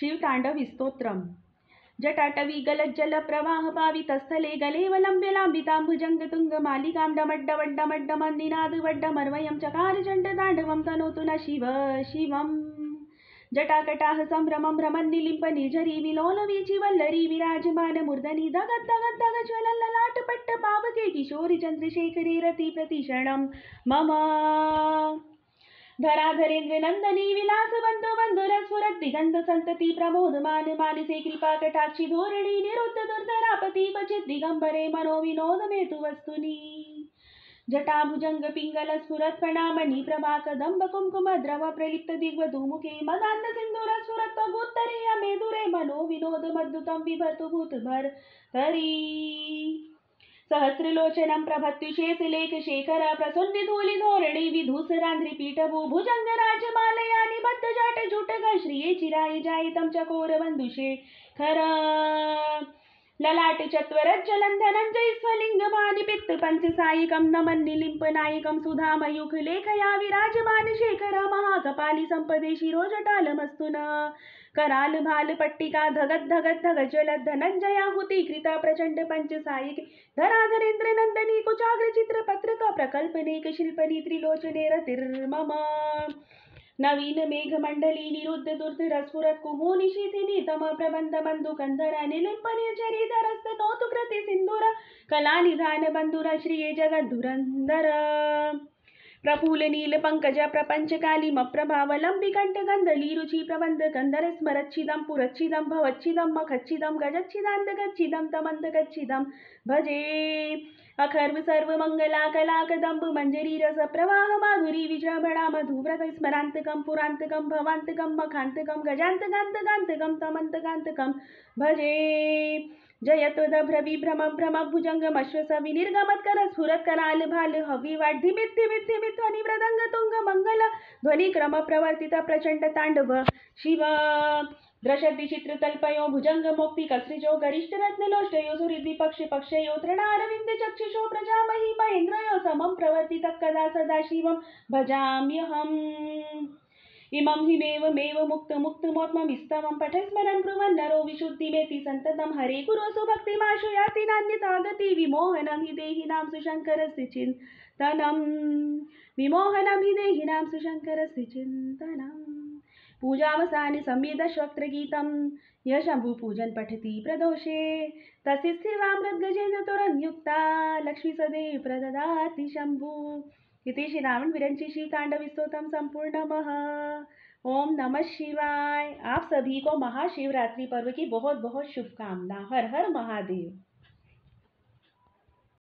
शिवतांडव स्तोत्रम्। जटाटवी गलज्जल प्रवाह पावितस्थले गलेवलम्ब्य लाम्बिताम्बुजङ्गतुङ्ग मालिकां डमड्डमड्डमड्डमन्निनाद वड्डमर्वयं चकार चण्डताण्डवं तनोतु न शिव शिवम्। जटाकटाह सम्भ्रमं भ्रमन्निलिम्प निर्झरी विलोलवीचि वल्लरी विराजमान मूर्धनि धगद् धगद् धग ज्वलल्ललाट पट्ट पावके किशोरि चन्द्रशेखरे रति प्रतिक्षणं मम। धराधरेन्द्र नंदनी विलास बंधु बंधुर स्फुरत दिगंत संतति प्रमोदमान मानसे कृपा कटाक्षी धोरणी निरुद्ध दुर्धरापति क्वचित दिगंबरे मनो विनोद मेतु वस्तुनि। जटाभुजंग पिंगल स्फुरत फणामणि प्रभा कदंब कुंकुम द्रव प्रलिप्त दिग्वधूमुखे मदान्त सिंधुर स्फुरत गुत्तरे मेदुरे मनो विनोद मद्दुतं बिभर्तु भूतभर तरी। सहस्रलोचनं प्रभत्युषेशलेख शेखर प्रसन्निधूलि धोरणी विधूसरांध्रि पीठभू भुजंग राजमालया निबद्ध जाट जुटग श्रिये चिराय जायितं चकोर बंधुशेखर। ललाट चत्वरज्जलं धनञ्जय स्वलिंगमानि पित्त पंचसायिकं नमन्निलिम्प नायकं सुधामयुख लेखया विराजमान शेखर महाकपाली संपदे शिरो जटालमस्तु न। कराल भाल पट्टिका धगत धगत धग जलद धनंजयाहुति कृता प्रचंड पंचसायिक धराधरेन्द्र नंदनी कुचाग्र चित्र पत्रक प्रकल्पनेक शिल्पनी त्रिलोचने रतिर्मम। नवीन मेघ मंडली निरुद्ध दुर्धर स्फुरत कुमो निशीथिनी तम प्रबंध बंधु कंधर निलिंप निर्झरी धरस्त नोतु कृति सिंधुर कला निधान बंधुर श्रिये जगद्धुरंधर। प्रफुल्ल नील पंकज प्रपंच कालिम प्रभावलंबि कंठ गंधली रुचि प्रबंध कंधर स्मरच्छिदं पुरच्छिदं भवच्छिदं मखच्छिदं गजच्छिदांत गच्छिदं तमंत गच्छिदं भजे। अखर्व सर्व मंगला कला कदंब मंजरी रस प्रवाह माधुरी विजृंभणा मधुव्रत स्मरांतकं पुरांतकं भवांतकं मखांतकं गजांतकांतकांतकं तमंतकांतकं भजे। जयत्वदभ्र विभ्रम भ्रम भुजंगमश्वस विनिर्गमत्कर स्फुरत कराल भाल हवी वाट धिमित धिमित धिमित ध्वनि मृदंग तुंग मंगल ध्वनि क्रम प्रवर्तित प्रचंड तांडव शिव। द्रशद्दि चित्र तल्पयो भुजंग मोक्ति कसृजो गरिष्ठ रत्नलोष्टयो सुहृद्विपक्ष पक्षयो तृणारविंद चक्षुषो प्रजामहि महेन्द्रयो समं प्रवर्तित कदा सदा शिवं भजाम्यहम्। इमं हिमेवमेव मुक्त मुक्तमोत्ममिस्तवं पठन् स्मरन् ब्रुवन् नरो विशुद्धिमेति सन्ततं हरे गुरोसु भक्तिमाशु याति नान्यथा गति विमोहनं हि देहिनां सुशङ्करस्य चिन्तनं विमोहनं हि देहिनां सुशङ्करस्य चिन्तनं। पूजावसाने संयदश्वक्त्रगीतं यः शम्भुपूजन पठति प्रदोषे तस्य स्थिरामृतगजेन्द्रतुरन्युक्ता लक्ष्मी सदैव प्रददाति शम्भु। इति श्री रावण विरंची शिवतांडव स्तोत्रम संपूर्णमः। ओम नमः शिवाय। आप सभी को महाशिवरात्रि पर्व की बहुत बहुत शुभकामना। हर हर महादेव।